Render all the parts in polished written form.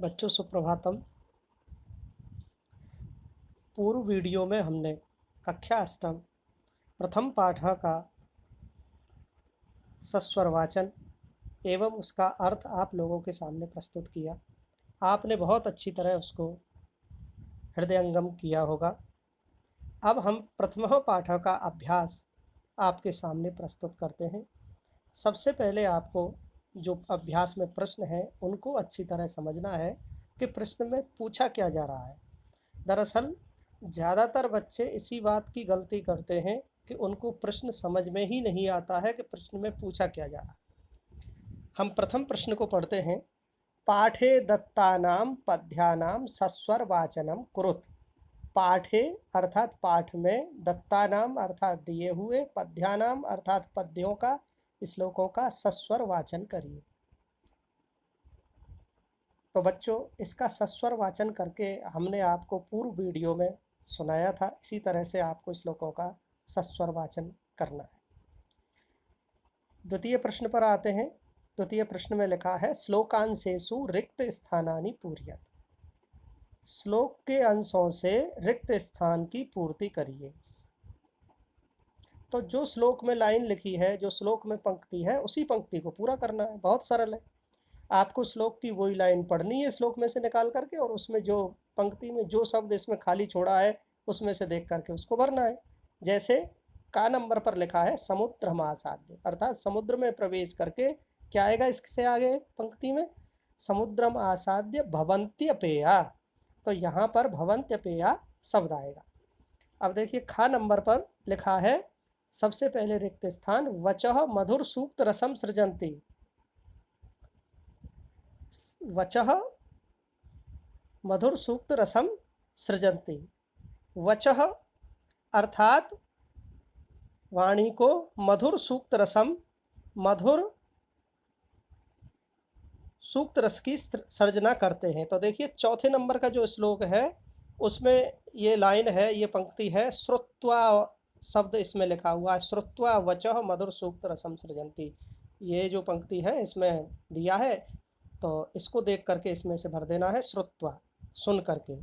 बच्चों सुप्रभातम। पूर्व वीडियो में हमने कक्षा अष्टम प्रथम पाठ का सस्वर वाचन एवं उसका अर्थ आप लोगों के सामने प्रस्तुत किया। आपने बहुत अच्छी तरह उसको हृदयंगम किया होगा। अब हम प्रथम पाठ का अभ्यास आपके सामने प्रस्तुत करते हैं। सबसे पहले आपको जो अभ्यास में प्रश्न है उनको अच्छी तरह समझना है कि प्रश्न में पूछा क्या जा रहा है। दरअसल ज़्यादातर बच्चे इसी बात की गलती करते हैं कि उनको प्रश्न समझ में ही नहीं आता है कि प्रश्न में पूछा क्या जा रहा है। हम प्रथम प्रश्न को पढ़ते हैं। पाठे दत्तानाम पद्यानाम सस्वर वाचनम कुरुत। पाठे अर्थात पाठ में, दत्तानाम अर्थात दिए हुए, पद्यानाम अर्थात पद्यों का, श्लोकों का सस्वर वाचन करिए। तो बच्चों, इसका सस्वर वाचन करके हमने आपको पूर्व वीडियो में सुनाया था। इसी तरह से आपको श्लोकों का सस्वर वाचन करना है। द्वितीय प्रश्न पर आते हैं। द्वितीय प्रश्न में लिखा है श्लोकांशेषु रिक्त स्थानानि पूर्यत। श्लोक के अंशों से रिक्त स्थान की पूर्ति करिए। तो जो श्लोक में लाइन लिखी है, जो श्लोक में पंक्ति है, उसी पंक्ति को पूरा करना है। बहुत सरल है। आपको श्लोक की वही लाइन पढ़नी है श्लोक में से निकाल करके, और उसमें जो पंक्ति में जो शब्द इसमें खाली छोड़ा है उसमें से देख करके उसको भरना है। जैसे का नंबर पर लिखा है समुद्र आसाद्य, अर्थात समुद्र में प्रवेश करके क्या आएगा इससे आगे पंक्ति में, समुद्रम आसाद्य भवन्त्यपेया। तो यहाँ पर भवन्त्यपेया शब्द आएगा। अब देखिए खा नंबर पर लिखा है सबसे पहले रिक्त स्थान वचः मधुर सूक्त रसम सृजंती। वचः मधुर सूक्त रसम सृजंती। वचः अर्थात वाणी को मधुर सूक्त रसम, मधुर सूक्त रस की सर्जना करते हैं। तो देखिए चौथे नंबर का जो श्लोक है उसमें ये लाइन है, ये पंक्ति है, श्रुत्वा शब्द इसमें लिखा हुआ है, श्रुत्वा वचः मधुर सूक्त रसम सृजंती। ये जो पंक्ति है इसमें दिया है, तो इसको देख करके इसमें से भर देना है श्रुत्वा, सुन करके।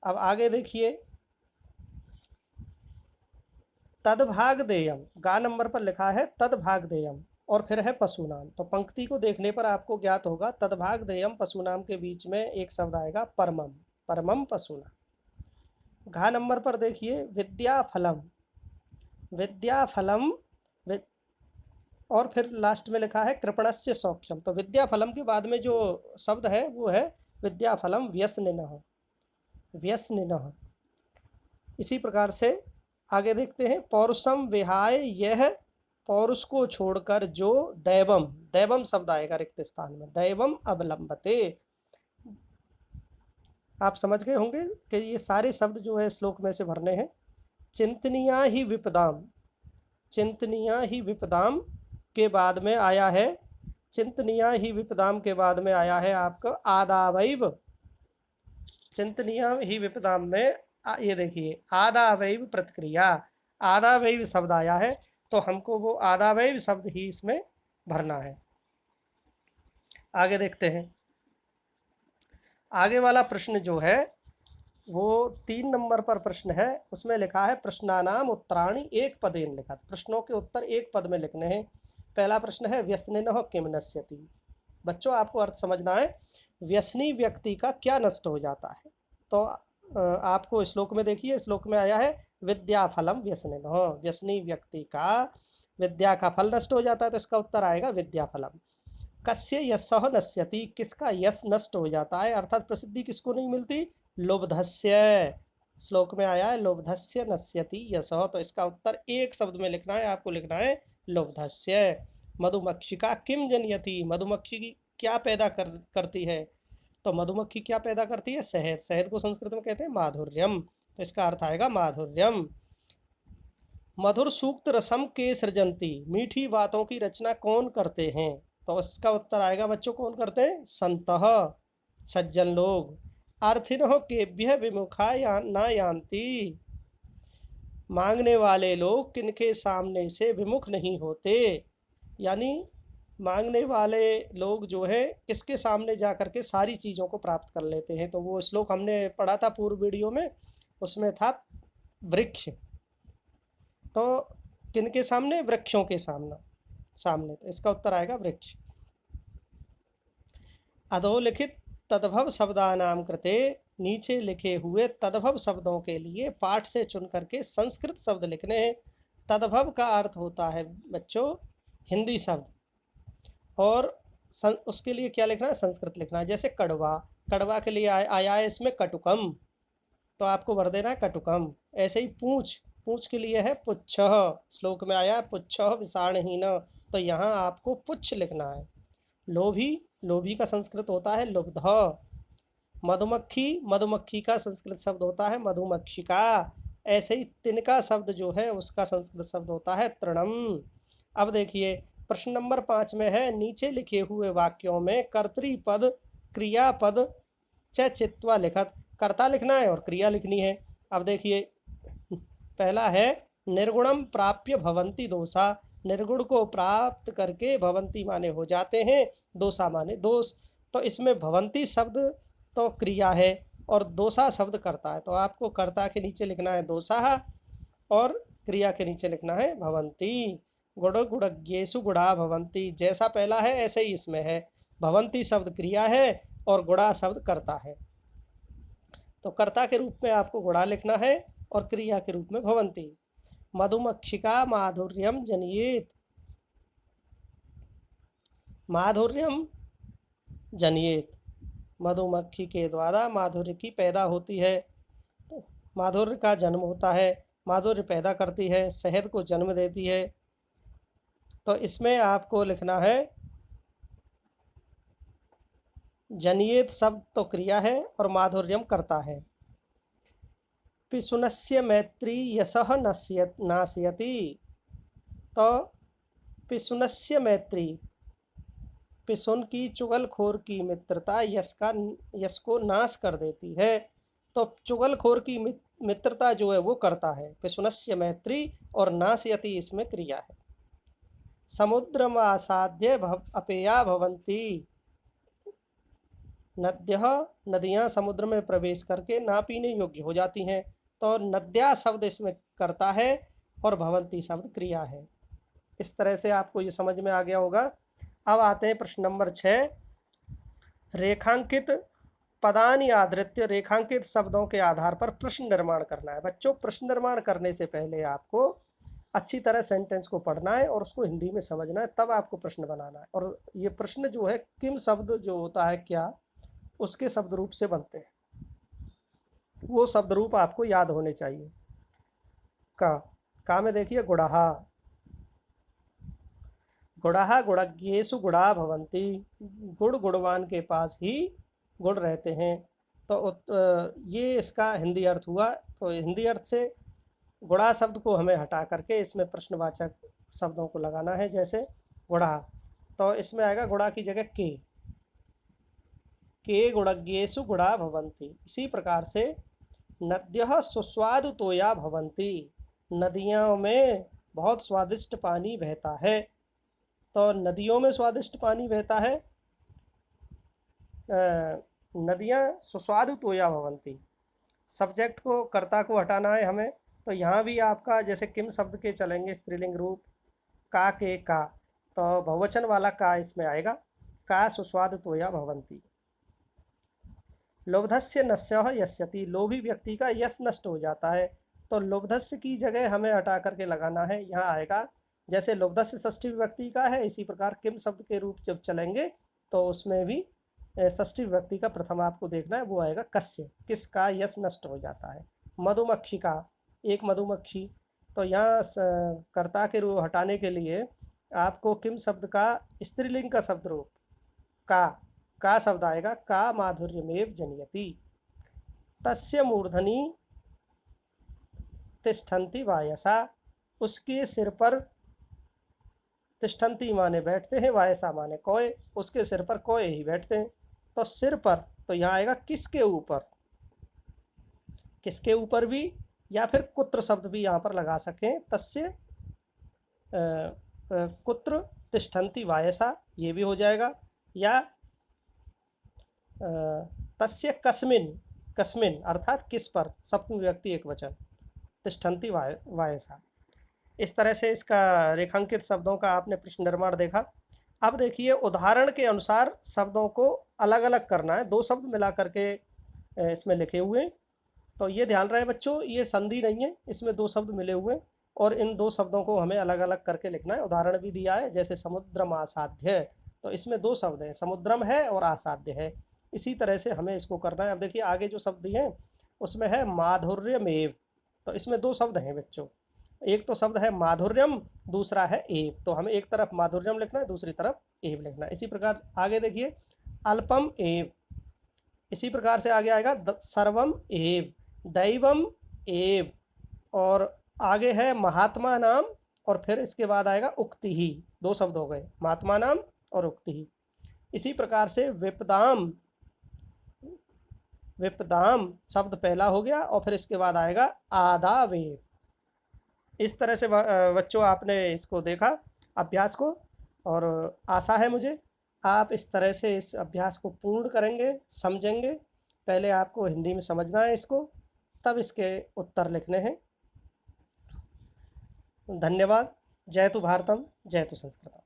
अब आगे देखिए तदभाग देयम, गा नंबर पर लिखा है तदभाग देयम, और फिर है पशुनाम। तो पंक्ति को देखने पर आपको ज्ञात होगा तदभाग देयम पशुनाम के बीच में एक शब्द आएगा परमम, परमम पशुनाम। घा नंबर पर देखिए विद्याफलम, विद्याफलम और फिर लास्ट में लिखा है कृपणस्य सौख्यम। तो विद्याफलम के बाद में जो शब्द है वो है विद्याफलम व्यसनिनः, व्यसनिनः। इसी प्रकार से आगे देखते हैं पौरुषम विहाय, यह पौरुष को छोड़कर जो दैवम, दैवम शब्द आएगा रिक्त स्थान में, दैवम अवलंबते। आप समझ गए होंगे कि ये सारे शब्द जो है श्लोक में से भरने हैं। चिंतनिया ही विपदाम, चिंतनिया ही विपदाम के बाद में आया है, चिंतनिया ही विपदाम के बाद में आया है आपका आदावैव। चिंतनिया ही विपदाम में ये देखिए आदावैव प्रतिक्रिया, आदावैव शब्द आया है, तो हमको वो आदावैव शब्द ही इसमें भरना है। आगे देखते हैं। आगे वाला प्रश्न जो है वो 3 नंबर पर प्रश्न है। उसमें लिखा है प्रश्नानाम उत्तराणि एक पदेन लिखा। प्रश्नों के उत्तर एक पद में लिखने हैं। पहला प्रश्न है व्यसनिनः किम नश्यति। बच्चों आपको अर्थ समझना है, व्यसनी व्यक्ति का क्या नष्ट हो जाता है। तो आपको श्लोक में देखिए, श्लोक में आया है विद्या फलम व्यसनिनः, व्यसनी व्यक्ति का विद्या का फल नष्ट हो जाता है, तो इसका उत्तर आएगा विद्या फलम। कस्य यशः नश्यति, किसका यश नष्ट हो जाता है, अर्थात प्रसिद्धि किसको नहीं मिलती, लुब्धस्य। श्लोक में आया है लुब्धस्य नश्यति यशः, तो इसका उत्तर एक शब्द में लिखना है, आपको लिखना है लुब्धस्य। मधुमक्षिका किम जनयति, मधुमक्खी की क्या पैदा करती है, तो मधुमक्खी क्या पैदा करती है, शहद। शहद को संस्कृत में कहते हैं माधुर्यम, तो इसका अर्थ आएगा माधुर्यम। मधुर सूक्त रसम के सृजंती, मीठी बातों की रचना कौन करते हैं, तो इसका उत्तर आएगा बच्चों कौन करते हैं, संतः, सज्जन लोग। अर्थिनः केभ्यः विमुखा न यान्ति, मांगने वाले लोग किनके सामने से विमुख नहीं होते, यानी मांगने वाले लोग जो है किसके सामने जा कर के सारी चीज़ों को प्राप्त कर लेते हैं। तो वो श्लोक हमने पढ़ा था पूर्व वीडियो में, उसमें था वृक्ष। तो किनके सामने? वृक्षों के सामने। सामने तो इसका उत्तर आएगा वृक्ष। अधोलिखित तद्भव शब्दानाम कृते, नीचे लिखे हुए तद्भव शब्दों के लिए पाठ से चुन करके संस्कृत शब्द लिखने हैं। तद्भव का अर्थ होता है बच्चों हिंदी शब्द, और उसके लिए क्या लिखना है? संस्कृत लिखना है। जैसे कड़वा, कड़वा के लिए आया है इसमें कटुकम, तो आपको भर देना है कटुकम। ऐसे ही पूछ, पूछ के लिए है पुच्छः, श्लोक में आया पुच्छः विषाणहीन, तो यहाँ आपको पुच्छ लिखना है। लोभी, लोभी का संस्कृत होता है लुब्ध। मधुमक्खी, मधुमक्खी का संस्कृत शब्द होता है मधुमक्षिका। ऐसे ही तिनका शब्द जो है उसका संस्कृत शब्द होता है तृणम। अब देखिए प्रश्न नंबर 5 में है, नीचे लिखे हुए वाक्यों में कर्तृपद क्रियापद च चित्वा लिखत, कर्ता लिखना है और क्रिया लिखनी है। अब देखिए पहला है निर्गुणम प्राप्य भवंती दोषा, निर्गुण को प्राप्त करके भवंती माने हो जाते हैं, दोषा माने दोष। तो इसमें भवंती शब्द तो क्रिया है और दोषा शब्द कर्ता है, तो आपको कर्ता के नीचे लिखना है दोषा और क्रिया के नीचे लिखना है भवंती। गुड़ गुड़ज्ञेषु गुड़ा भवंती, जैसा पहला है ऐसे ही इसमें है। भवंती शब्द क्रिया है और गुड़ा शब्द कर्ता है, तो कर्ता के रूप में आपको गुड़ा लिखना है और क्रिया के रूप में भवंती। मधुमक्षिका माधुर्यम जनियेत, माधुर्यम जनियेत, मधुमक्खी के द्वारा माधुर्य की पैदा होती है, तो माधुर्य का जन्म होता है, माधुर्य पैदा करती है, शहद को जन्म देती है। तो इसमें आपको लिखना है जनियेत शब्द तो क्रिया है और माधुर्यम करता है। पिशुनस्य मैत्री यशः नाशयति, तो पिशुनस्य मैत्री, पिशुन की चुगलखोर की मित्रता यश को नाश कर देती है। तो चुगलखोर की मित्रता जो है वो करता है, पिशुनस्य मैत्री, और नाशयति इसमें क्रिया है। समुद्रम आसाद्य अपेया भवंती, नद्यः, नदियाँ समुद्र में प्रवेश करके ना पीने योग्य हो जाती हैं, तो नद्या शब्द इसमें करता है और भवंती शब्द क्रिया है। इस तरह से आपको ये समझ में आ गया होगा। अब आते हैं प्रश्न नंबर 6, रेखांकित पदानि आधृत्य, रेखांकित शब्दों के आधार पर प्रश्न निर्माण करना है। बच्चों प्रश्न निर्माण करने से पहले आपको अच्छी तरह सेंटेंस को पढ़ना है और उसको हिंदी में समझना है, तब आपको प्रश्न बनाना है। और ये प्रश्न जो है किम शब्द जो होता है क्या, उसके शब्द रूप से बनते हैं, वो शब्द रूप आपको याद होने चाहिए। का में देखिए गुड़हा, गुड़हा गुड़ज्ञेषु गुड़ा भवंती, गुड़ गुणवान के पास ही गुण रहते हैं। तो ये इसका हिंदी अर्थ हुआ। तो हिंदी अर्थ से गुड़ा शब्द को हमें हटा करके इसमें प्रश्नवाचक शब्दों को लगाना है। जैसे गुड़ा, तो इसमें आएगा गुड़ा की जगह के गुड़ज्ञेषु गुड़ा भवंती। इसी प्रकार से नद्यः सुस्वादु तोया भवंती, नदियों में बहुत स्वादिष्ट पानी बहता है। तो नदियों में स्वादिष्ट पानी बहता है, नदियाँ सुस्वादु तोया भवंती। सब्जेक्ट को, कर्ता को हटाना है हमें। तो यहाँ भी आपका जैसे किम शब्द के चलेंगे स्त्रीलिंग रूप का के का, तो बहुवचन वाला का इसमें आएगा, का सुस्वादु तोया भवंती। लोभधस्य नश्यः यस्यति, लोभी व्यक्ति का यश नष्ट हो जाता है। तो लोभधस्य की जगह हमें हटा करके लगाना है, यहाँ आएगा जैसे लोभधस्य षष्ठी विभक्ति का है, इसी प्रकार किम शब्द के रूप जब चलेंगे तो उसमें भी षष्ठी विभक्ति का प्रथम आपको देखना है, वो आएगा कस्य, किसका यश नष्ट हो जाता है। मधुमक्खी का, एक मधुमक्खी, तो यहाँ कर्ता के रूप हटाने के लिए आपको किम शब्द का स्त्रीलिंग का शब्द रूप का शब्द आएगा, का माधुर्यमेव जनयति। तस्य मूर्धनि तिष्ठन्ति वायसा, उसके सिर पर, तिष्ठन्ति माने बैठते हैं, वायसा माने कोय, उसके सिर पर कोय ही बैठते हैं। तो सिर पर, तो यहाँ आएगा किसके ऊपर, किसके ऊपर भी, या फिर कुत्र शब्द भी यहाँ पर लगा सकें। तस्य कुत्र तिष्ठन्ति वायसा, ये भी हो जाएगा। या तस्य कस्मिन, कस्मिन अर्थात किस पर, सप्तमी विभक्ति एक वचन, तिष्ठन्ति वायसा। इस तरह से इसका रेखांकित शब्दों का आपने प्रश्न निर्माण देखा। अब देखिए उदाहरण के अनुसार शब्दों को अलग अलग करना है, दो शब्द मिला करके इसमें लिखे हुए हैं। तो ये ध्यान रहे बच्चों, ये संधि नहीं है, इसमें दो शब्द मिले हुए हैं और इन दो शब्दों को हमें अलग अलग करके लिखना है। उदाहरण भी दिया है, जैसे समुद्रम आसाध्य, तो इसमें दो शब्द हैं, समुद्रम है और आसाध्य है। इसी तरह से हमें इसको करना है। अब देखिए आगे जो शब्द दिए हैं उसमें है माधुर्यमेव, तो इसमें दो शब्द हैं बच्चों, एक तो शब्द है माधुर्यम, दूसरा है एव। तो हमें एक तरफ माधुर्यम लिखना है, दूसरी तरफ एव लिखना है। इसी प्रकार आगे देखिए अल्पम एव, इसी प्रकार से आगे आएगा सर्वम एव, दैवम एव, और आगे है महात्मा नाम, और फिर इसके बाद आएगा उक्ति ही। दो शब्द हो गए, महात्मा नाम और उक्ति ही। इसी प्रकार से विपदाम, विपदाम शब्द पहला हो गया और फिर इसके बाद आएगा आदावेव। इस तरह से बच्चों आपने इसको देखा अभ्यास को, और आशा है मुझे आप इस तरह से इस अभ्यास को पूर्ण करेंगे, समझेंगे। पहले आपको हिंदी में समझना है इसको, तब इसके उत्तर लिखने हैं। धन्यवाद। जय तु भारतम, जय तु संस्कृतम।